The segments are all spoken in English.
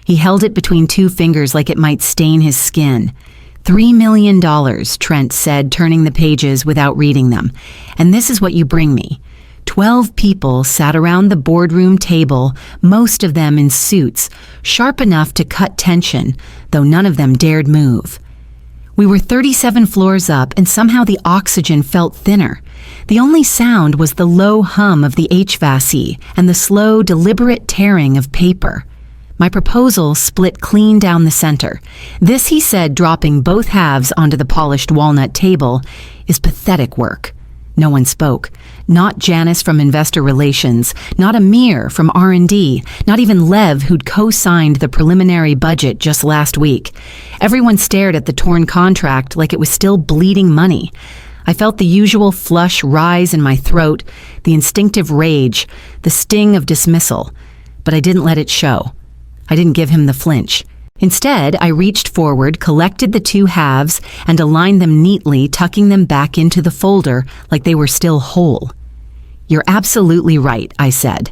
He held it between two fingers like it might stain his skin. $3 million, Trent said, turning the pages without reading them. And this is what you bring me. 12 people sat around the boardroom table, most of them in suits, sharp enough to cut tension, though none of them dared move. We were 37 floors up, and somehow the oxygen felt thinner. The only sound was the low hum of the HVAC and the slow, deliberate tearing of paper. My proposal split clean down the center. This, he said, dropping both halves onto the polished walnut table, is pathetic work. No one spoke. Not Janice from Investor Relations, not Amir from R&D, not even Lev, who'd co-signed the preliminary budget just last week. Everyone stared at the torn contract like it was still bleeding money. I felt the usual flush rise in my throat, the instinctive rage, the sting of dismissal, but I didn't let it show. I didn't give him the flinch. Instead, I reached forward, collected the two halves, and aligned them neatly, tucking them back into the folder like they were still whole. "You're absolutely right," I said.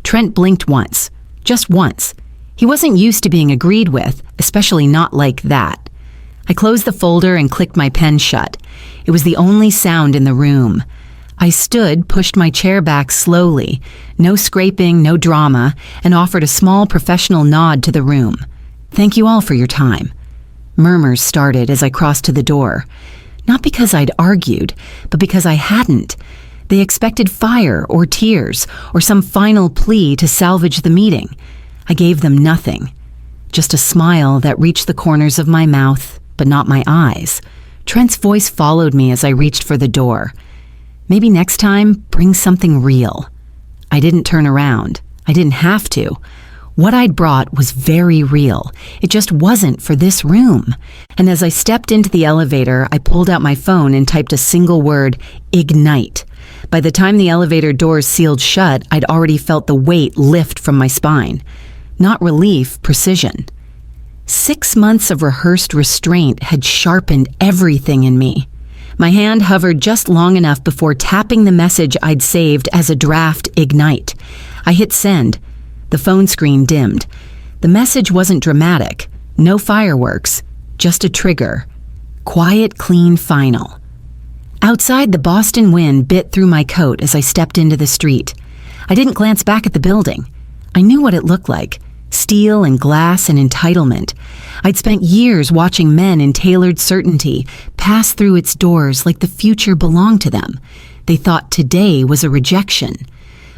Trent blinked once. Just once. He wasn't used to being agreed with, especially not like that. I closed the folder and clicked my pen shut. It was the only sound in the room. I stood, pushed my chair back slowly, no scraping, no drama, and offered a small professional nod to the room. "Thank you all for your time." Murmurs started as I crossed to the door. Not because I'd argued, but because I hadn't. They expected fire or tears or some final plea to salvage the meeting. I gave them nothing. Just a smile that reached the corners of my mouth, but not my eyes. Trent's voice followed me as I reached for the door. "Maybe next time, bring something real." I didn't turn around. I didn't have to. What I'd brought was very real. It just wasn't for this room. And as I stepped into the elevator, I pulled out my phone and typed a single word, "Ignite." By the time the elevator doors sealed shut, I'd already felt the weight lift from my spine. Not relief, precision. 6 months of rehearsed restraint had sharpened everything in me. My hand hovered just long enough before tapping the message I'd saved as a draft, "Ignite." I hit send. The phone screen dimmed. The message wasn't dramatic. No fireworks. Just a trigger. Quiet, clean, final. Outside, the Boston wind bit through my coat as I stepped into the street. I didn't glance back at the building. I knew what it looked like. Steel and glass and entitlement. I'd spent years watching men in tailored certainty pass through its doors like the future belonged to them. They thought today was a rejection.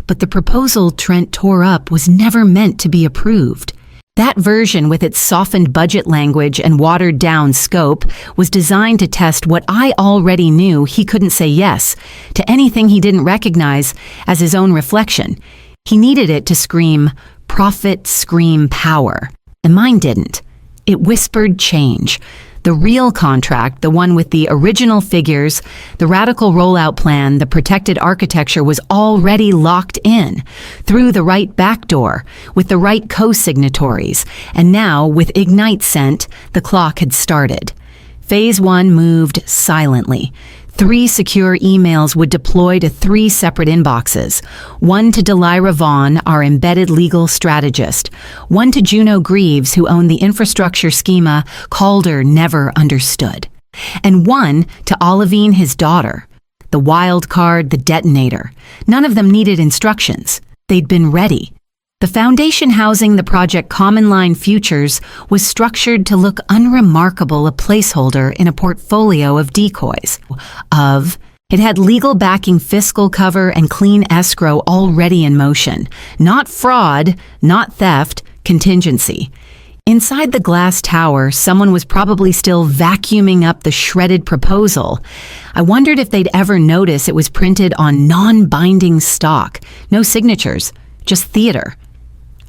But the proposal Trent tore up was never meant to be approved. That version, with its softened budget language and watered-down scope, was designed to test what I already knew he couldn't say yes to anything he didn't recognize as his own reflection. He needed it to scream, "Profit, scream power." And mine didn't. It whispered change. The real contract, the one with the original figures, the radical rollout plan, the protected architecture, was already locked in, through the right back door, with the right co-signatories, and now, with Ignite sent, the clock had started. Phase 1 moved silently. 3 secure emails would deploy to 3 separate inboxes. 1 to Delira Vaughn, our embedded legal strategist. 1 to Juno Greaves, who owned the infrastructure schema Calder never understood. And 1 to Olivine, his daughter. The wild card, the detonator. None of them needed instructions. They'd been ready. The foundation housing the project Common Line Futures was structured to look unremarkable, a placeholder in a portfolio of decoys. It had legal backing, fiscal cover, and clean escrow already in motion. Not fraud, not theft, contingency. Inside the glass tower, someone was probably still vacuuming up the shredded proposal. I wondered if they'd ever notice it was printed on non-binding stock. No signatures, just theater.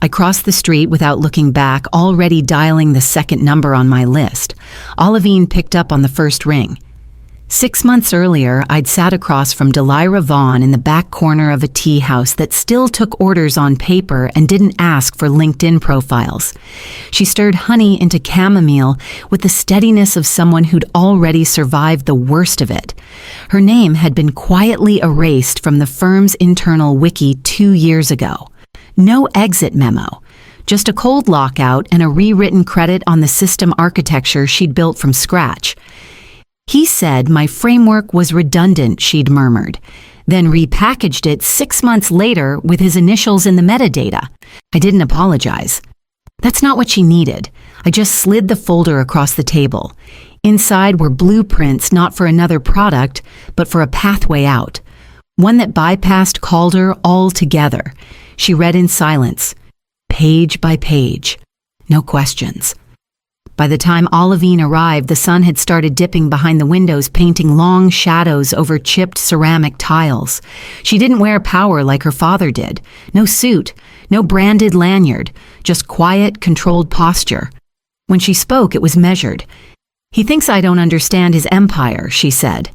I crossed the street without looking back, already dialing the second number on my list. Olivine picked up on the first ring. 6 months earlier, I'd sat across from Delira Vaughn in the back corner of a tea house that still took orders on paper and didn't ask for LinkedIn profiles. She stirred honey into chamomile with the steadiness of someone who'd already survived the worst of it. Her name had been quietly erased from the firm's internal wiki 2 years ago. No exit memo. just a cold lockout and a rewritten credit on the system architecture she'd built from scratch. He said my framework was redundant, she'd murmured, then repackaged it 6 months later with his initials in the metadata. I didn't apologize. That's not what she needed. I just slid the folder across the table. Inside were blueprints not for another product, but for a pathway out. One that bypassed Calder altogether. She read in silence, page by page. No questions. By the time Olivine arrived, the sun had started dipping behind the windows, painting long shadows over chipped ceramic tiles. She didn't wear power like her father did. No suit, no branded lanyard, just quiet, controlled posture. When she spoke, it was measured. He thinks I don't understand his empire, she said,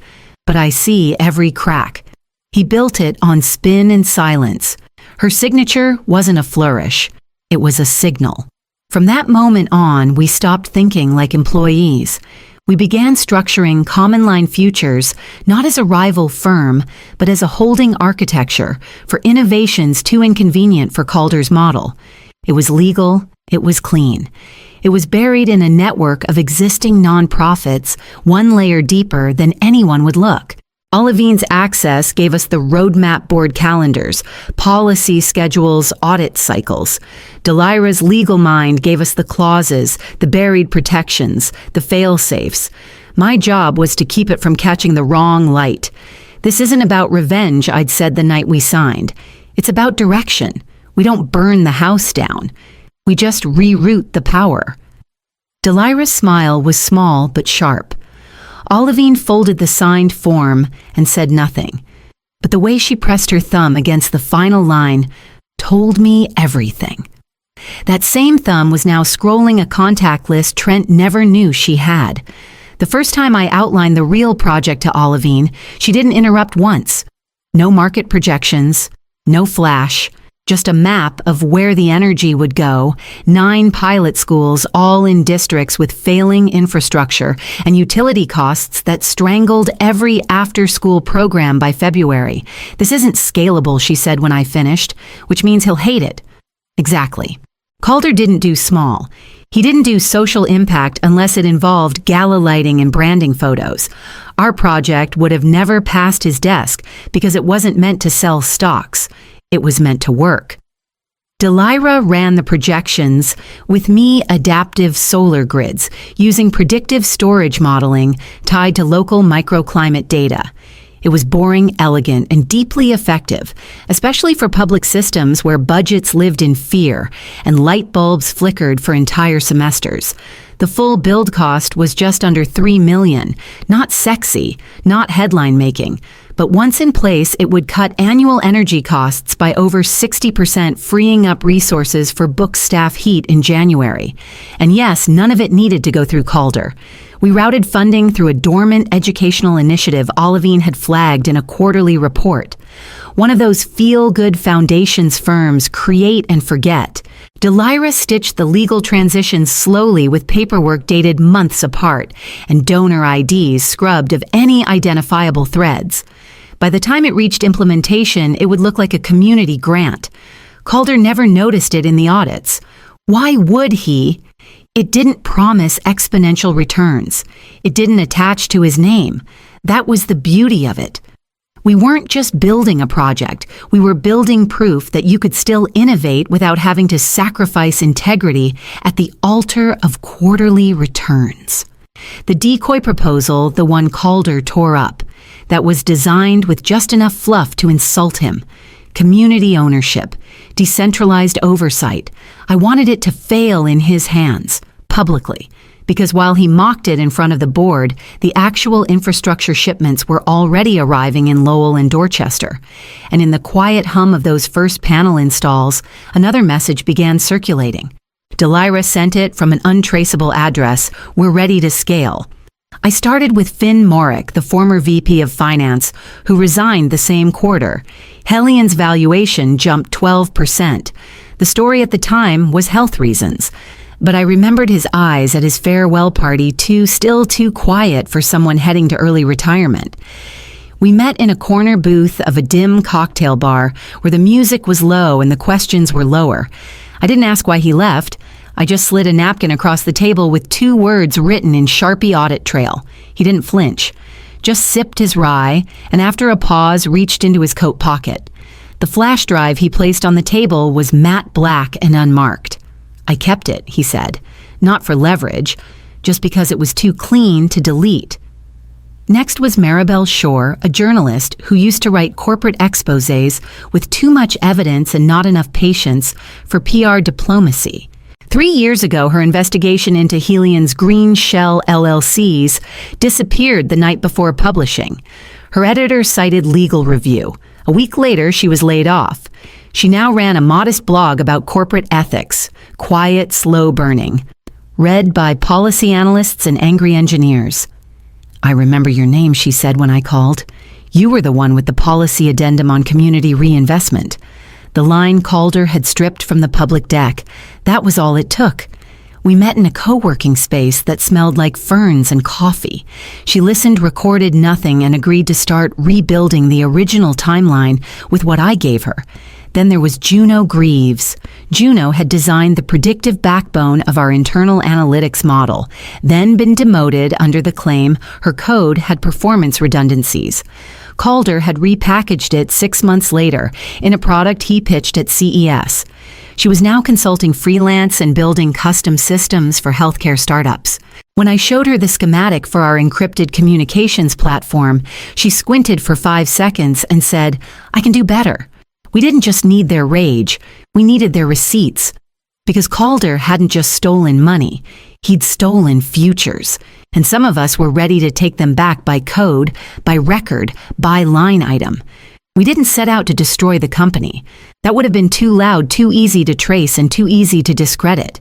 but I see every crack. He built it on spin and silence. Her signature wasn't a flourish. It was a signal. From that moment on, we stopped thinking like employees. We began structuring Common Line Futures not as a rival firm, but as a holding architecture for innovations too inconvenient for Calder's model. It was legal, it was clean. It was buried in a network of existing nonprofits, one layer deeper than anyone would look. Olivine's access gave us the roadmap board calendars, policy schedules, audit cycles. Delira's legal mind gave us the clauses, the buried protections, the fail-safes. My job was to keep it from catching the wrong light. This isn't about revenge, I'd said the night we signed. It's about direction. We don't burn the house down. We just reroute the power. Delira's smile was small but sharp. Olivine folded the signed form and said nothing, but the way she pressed her thumb against the final line told me everything. That same thumb was now scrolling a contact list Trent never knew she had. The first time I outlined the real project to Olivine, she didn't interrupt once. No market projections, no flash, just a map of where the energy would go, 9 pilot schools, all in districts with failing infrastructure and utility costs that strangled every after-school program by February. This isn't scalable, she said when I finished, which means he'll hate it. Exactly. Calder didn't do small. He didn't do social impact unless it involved gala lighting and branding photos. Our project would have never passed his desk because it wasn't meant to sell stocks. It was meant to work. Delira ran the projections with me adaptive solar grids using predictive storage modeling tied to local microclimate data. It was boring, elegant, and deeply effective, especially for public systems where budgets lived in fear and light bulbs flickered for entire semesters. The full build cost was just under $3 million, not sexy, not headline-making, but once in place, it would cut annual energy costs by over 60%, freeing up resources for book staff heat in January. And yes, none of it needed to go through Calder. We routed funding through a dormant educational initiative Olivine had flagged in a quarterly report. One of those feel-good foundations firms create and forget. Delira stitched the legal transitions slowly with paperwork dated months apart and donor IDs scrubbed of any identifiable threads. By the time it reached implementation, it would look like a community grant. Calder never noticed it in the audits. Why would he? It didn't promise exponential returns. It didn't attach to his name. That was the beauty of it. We weren't just building a project. We were building proof that you could still innovate without having to sacrifice integrity at the altar of quarterly returns. The decoy proposal, the one Calder tore up, that was designed with just enough fluff to insult him. Community ownership, decentralized oversight. I wanted it to fail in his hands, publicly, because while he mocked it in front of the board, the actual infrastructure shipments were already arriving in Lowell and Dorchester. And in the quiet hum of those first panel installs, another message began circulating. Delira sent it from an untraceable address, "We're ready to scale." I started with Finn Morick, the former VP of Finance, who resigned the same quarter. Hellion's valuation jumped 12%. The story at the time was health reasons. But I remembered his eyes at his farewell party, still too quiet for someone heading to early retirement. We met in a corner booth of a dim cocktail bar where the music was low and the questions were lower. I didn't ask why he left. I just slid a napkin across the table with 2 words written in Sharpie audit trail. He didn't flinch, just sipped his rye, and after a pause, reached into his coat pocket. The flash drive he placed on the table was matte black and unmarked. I kept it, he said, not for leverage, just because it was too clean to delete. Next was Maribel Shore, a journalist who used to write corporate exposés with too much evidence and not enough patience for PR diplomacy. 3 years ago, her investigation into Helion's Green Shell LLCs disappeared the night before publishing. Her editor cited legal review. A week later, she was laid off. She now ran a modest blog about corporate ethics, quiet, slow burning, read by policy analysts and angry engineers. I remember your name, she said when I called. You were the one with the policy addendum on community reinvestment. The line Calder had stripped from the public deck. That was all it took. We met in a co-working space that smelled like ferns and coffee. She listened, recorded nothing, and agreed to start rebuilding the original timeline with what I gave her. Then there was Juno Greaves. Juno had designed the predictive backbone of our internal analytics model, then been demoted under the claim her code had performance redundancies. Calder had repackaged it 6 months later in a product he pitched at CES. She was now consulting freelance and building custom systems for healthcare startups. When I showed her the schematic for our encrypted communications platform, she squinted for 5 seconds and said, "I can do better." We didn't just need their rage, we needed their receipts. Because Calder hadn't just stolen money, he'd stolen futures. And some of us were ready to take them back by code, by record, by line item. We didn't set out to destroy the company. That would have been too loud, too easy to trace, and too easy to discredit.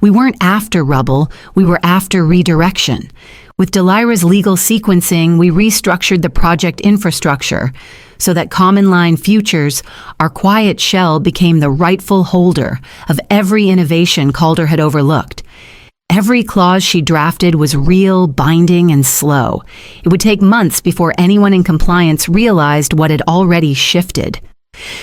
We weren't after rubble, we were after redirection. With Delira's legal sequencing, we restructured the project infrastructure so that Common Line Futures, our quiet shell, became the rightful holder of every innovation Calder had overlooked. Every clause she drafted was real, binding, and slow. It would take months before anyone in compliance realized what had already shifted.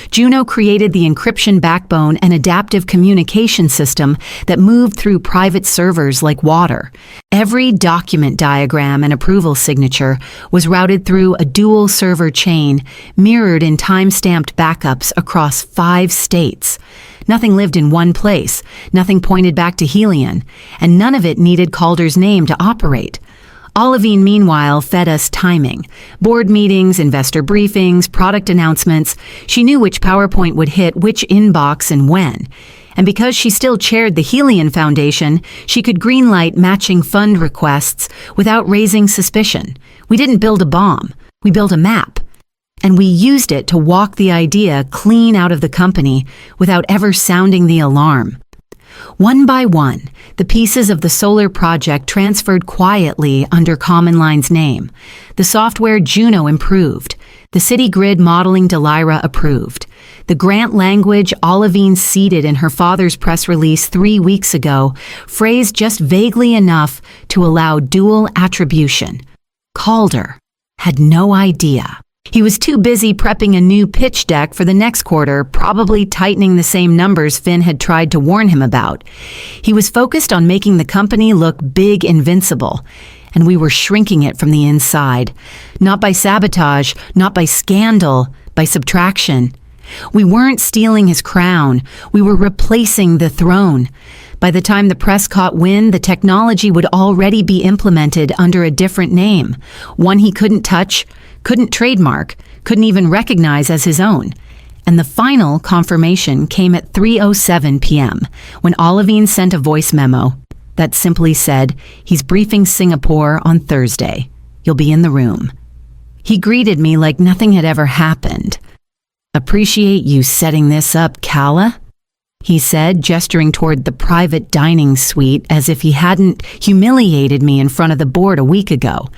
Juno created the encryption backbone and adaptive communication system that moved through private servers like water. Every document diagram and approval signature was routed through a dual server chain, mirrored in time-stamped backups across 5 states. Nothing lived in one place, nothing pointed back to Helion, and none of it needed Calder's name to operate. Olivine, meanwhile, fed us timing. Board meetings, investor briefings, product announcements. She knew which PowerPoint would hit which inbox and when. And because she still chaired the Helion Foundation, she could greenlight matching fund requests without raising suspicion. We didn't build a bomb. We built a map. And we used it to walk the idea clean out of the company without ever sounding the alarm. One by one, the pieces of the solar project transferred quietly under Common Line's name. The software Juno improved. The city grid modeling Delira approved. The grant language Olivine seeded in her father's press release 3 weeks ago, phrased just vaguely enough to allow dual attribution. Calder had no idea. He was too busy prepping a new pitch deck for the next quarter, probably tightening the same numbers Finn had tried to warn him about. He was focused on making the company look big, invincible, and we were shrinking it from the inside. Not by sabotage, not by scandal, by subtraction. We weren't stealing his crown. We were replacing the throne. By the time the press caught wind, the technology would already be implemented under a different name, one he couldn't touch, couldn't trademark, couldn't even recognize as his own. And the final confirmation came at 3:07 p.m. when Olivine sent a voice memo that simply said, "He's briefing Singapore on Thursday. You'll be in the room." He greeted me like nothing had ever happened. "Appreciate you setting this up, Calla," he said, gesturing toward the private dining suite as if he hadn't humiliated me in front of the board a week ago.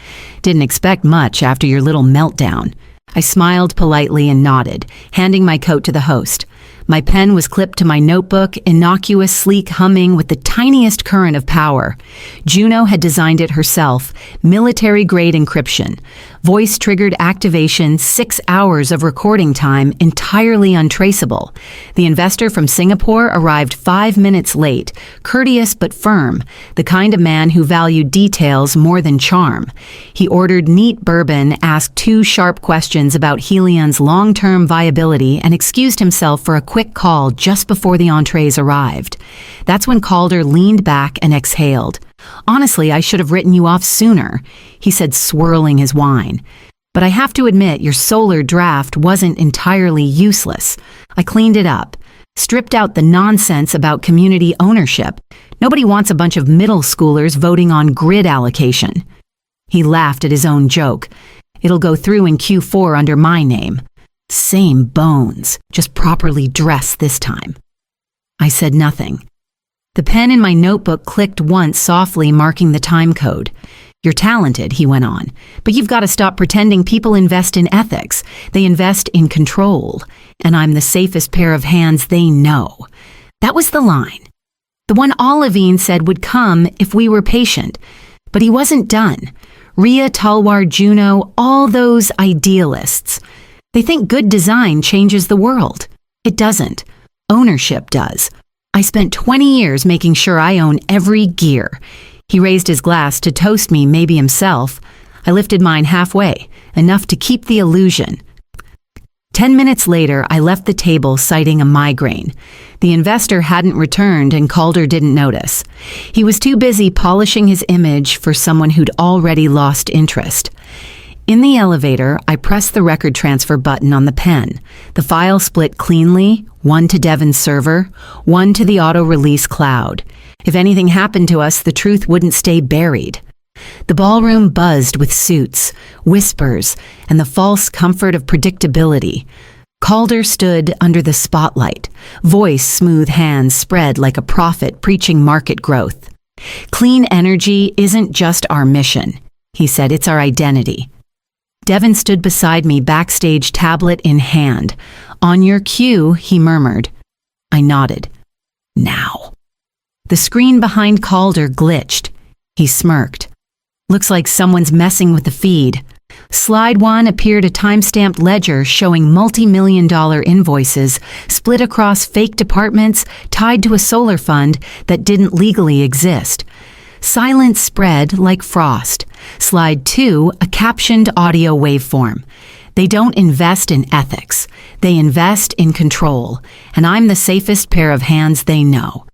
"Didn't expect much after your little meltdown." I smiled politely and nodded, handing my coat to the host. My pen was clipped to my notebook, innocuous, sleek humming with the tiniest current of power. Juno had designed it herself, military-grade encryption, voice-triggered activation, 6 hours of recording time, entirely untraceable. The investor from Singapore arrived 5 minutes late, courteous but firm, the kind of man who valued details more than charm. He ordered neat bourbon, asked 2 sharp questions about Helion's long-term viability, and excused himself for a quick call just before the entrees arrived. That's when Calder leaned back and exhaled. "Honestly, I should have written you off sooner," he said, swirling his wine. "But I have to admit, your solar draft wasn't entirely useless. I cleaned it up, stripped out the nonsense about community ownership. Nobody wants a bunch of middle schoolers voting on grid allocation." He laughed at his own joke. "It'll go through in Q4 under my name. Same bones, just properly dressed this time." I said nothing. The pen in my notebook clicked once softly, marking the time code. "You're talented," he went on, "but you've got to stop pretending people invest in ethics. They invest in control, and I'm the safest pair of hands they know." That was the line. The one Olivine said would come if we were patient. But he wasn't done. Rhea, Talwar, Juno, all those idealists. They think good design changes the world. It doesn't. Ownership does. I spent 20 years making sure I own every gear. He raised his glass to toast me, maybe himself. I lifted mine halfway, enough to keep the illusion. 10 minutes later, I left the table citing a migraine. The investor hadn't returned and Calder didn't notice. He was too busy polishing his image for someone who'd already lost interest. In the elevator, I pressed the record transfer button on the pen. The file split cleanly, one to Devon's server, one to the auto-release cloud. If anything happened to us, the truth wouldn't stay buried. The ballroom buzzed with suits, whispers, and the false comfort of predictability. Calder stood under the spotlight, voice smooth, hands spread like a prophet preaching market growth. "Clean energy isn't just our mission," he said, "it's our identity." Devon stood beside me, backstage tablet in hand. "On your cue," he murmured. I nodded. "Now." The screen behind Calder glitched. He smirked. "Looks like someone's messing with the feed." Slide 1 appeared a time-stamped ledger showing multi-million-dollar invoices split across fake departments tied to a solar fund that didn't legally exist. Silence spread like frost. Slide 2, a captioned audio waveform. "They don't invest in ethics. They invest in control, and I'm the safest pair of hands they know."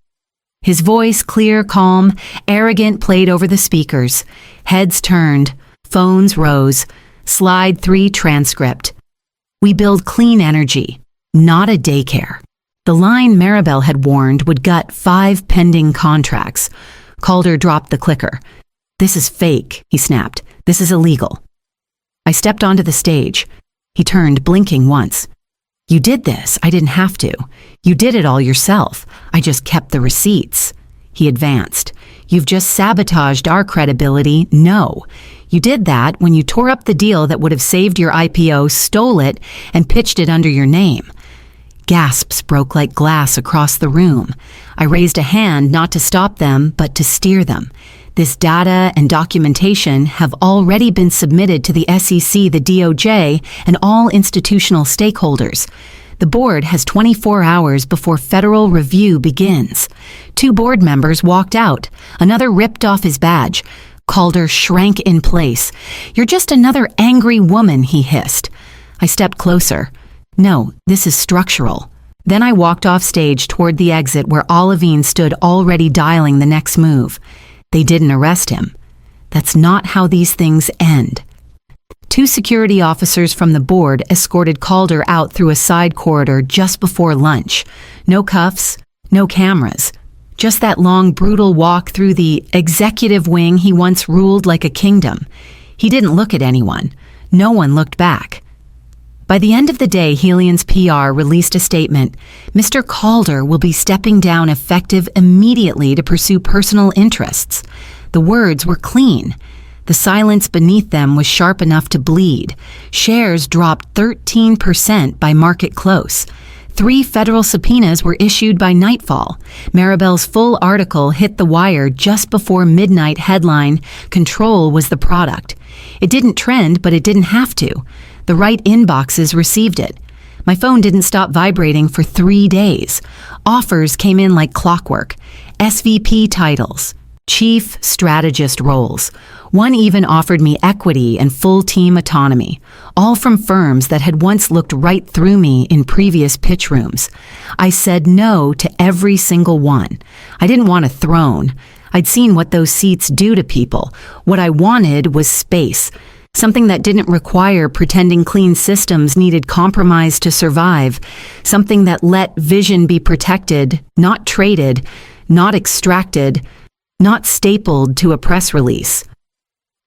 His voice, clear, calm, arrogant, played over the speakers. Heads turned. Phones rose. Slide 3 transcript. "We build clean energy, not a daycare." The line Maribel had warned would gut 5 pending contracts. Calder dropped the clicker. "This is fake," he snapped. "This is illegal." I stepped onto the stage. He turned, blinking once. "You did this. I didn't have to. You did it all yourself. I just kept the receipts." He advanced. "You've just sabotaged our credibility. No. You did that when you tore up the deal that would have saved your IPO, stole it, and pitched it under your name." Gasps broke like glass across the room. I raised a hand not to stop them, but to steer them. This data and documentation have already been submitted to the SEC, the DOJ, and all institutional stakeholders. The board has 24 hours before federal review begins. 2 board members walked out. Another ripped off his badge. Calder shrank in place. "You're just another angry woman," he hissed. I stepped closer. "No, this is structural." Then I walked off stage toward the exit where Olivine stood already dialing the next move. They didn't arrest him. That's not how these things end. 2 security officers from the board escorted Calder out through a side corridor just before lunch. No cuffs, no cameras. Just that long, brutal walk through the executive wing he once ruled like a kingdom. He didn't look at anyone. No one looked back. By the end of the day, Helion's PR released a statement. "Mr. Calder will be stepping down effective immediately to pursue personal interests." The words were clean. The silence beneath them was sharp enough to bleed. Shares dropped 13% by market close. 3 federal subpoenas were issued by nightfall. Maribel's full article hit the wire just before midnight. Headline, "Control was the product." It didn't trend, but it didn't have to. The right inboxes received it. My phone didn't stop vibrating for 3 days. Offers came in like clockwork. SVP titles, chief strategist roles. One even offered me equity and full team autonomy, all from firms that had once looked right through me in previous pitch rooms. I said no to every single one. I didn't want a throne. I'd seen what those seats do to people. What I wanted was space. Something that didn't require pretending clean systems needed compromise to survive. Something that let vision be protected, not traded, not extracted, not stapled to a press release.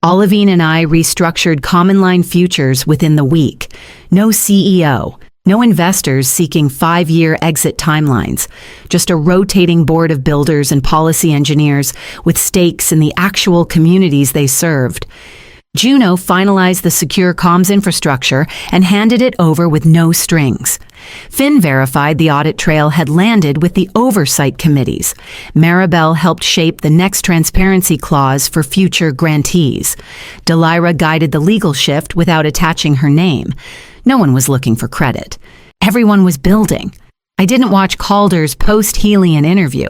Olivine and I restructured Common Line Futures within the week. No CEO, no investors seeking 5-year exit timelines, just a rotating board of builders and policy engineers with stakes in the actual communities they served. Juno finalized the secure comms infrastructure and handed it over with no strings. Finn verified the audit trail had landed with the oversight committees. Maribel helped shape the next transparency clause for future grantees. Delira guided the legal shift without attaching her name. No one was looking for credit. Everyone was building. I didn't watch Calder's post-Helion interview.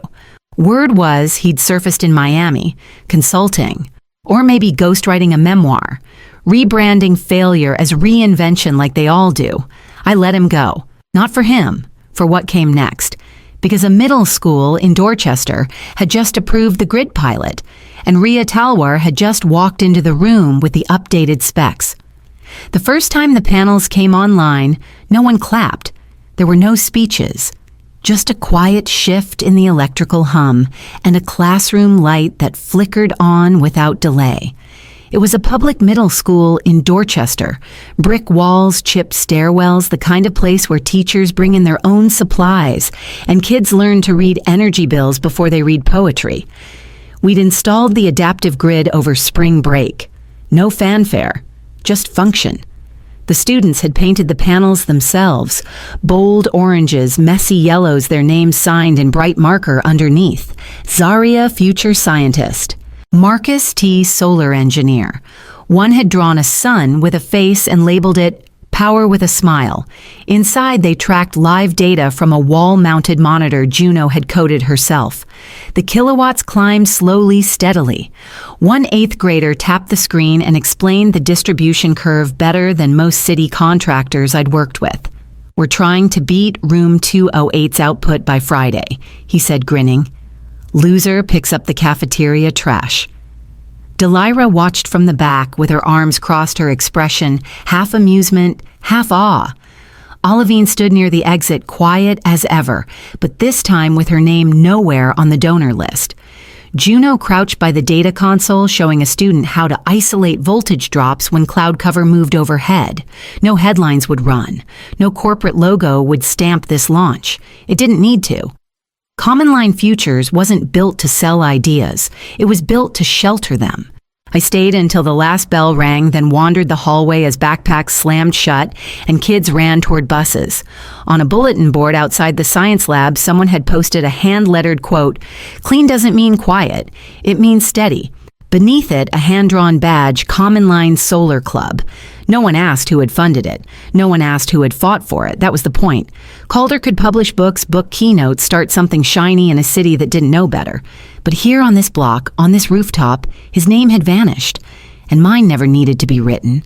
Word was he'd surfaced in Miami, consulting. Or maybe ghostwriting a memoir, rebranding failure as reinvention like they all do. I let him go. Not for him, for what came next. Because a middle school in Dorchester had just approved the grid pilot, and Ria Talwar had just walked into the room with the updated specs. The first time the panels came online, no one clapped. There were no speeches. Just a quiet shift in the electrical hum and a classroom light that flickered on without delay. It was a public middle school in Dorchester. Brick walls, chipped stairwells, the kind of place where teachers bring in their own supplies and kids learn to read energy bills before they read poetry. We'd installed the adaptive grid over spring break. No fanfare, just function. The students had painted the panels themselves, bold oranges, messy yellows, their names signed in bright marker underneath. Zaria, future scientist. Marcus T., solar engineer. One had drawn a sun with a face and labeled it Power with a Smile. Inside, they tracked live data from a wall-mounted monitor Juno had coded herself. The kilowatts climbed slowly, steadily. One 8th grader tapped the screen and explained the distribution curve better than most city contractors I'd worked with. "We're trying to beat room 208's output by Friday," he said, grinning. "Loser picks up the cafeteria trash." Delira watched from the back with her arms crossed, her expression half amusement, half awe. Olivine stood near the exit, quiet as ever, but this time with her name nowhere on the donor list. Juno crouched by the data console, showing a student how to isolate voltage drops when cloud cover moved overhead. No headlines would run. No corporate logo would stamp this launch. It didn't need to. Common Line Futures wasn't built to sell ideas. It was built to shelter them. I stayed until the last bell rang, then wandered the hallway as backpacks slammed shut and kids ran toward buses. On a bulletin board outside the science lab, someone had posted a hand-lettered quote, "Clean doesn't mean quiet, it means steady." Beneath it, a hand-drawn badge, Common Line Solar Club. No one asked who had funded it. No one asked who had fought for it. That was the point. Calder could publish books, book keynotes, start something shiny in a city that didn't know better. But here on this block, on this rooftop, his name had vanished. And mine never needed to be written.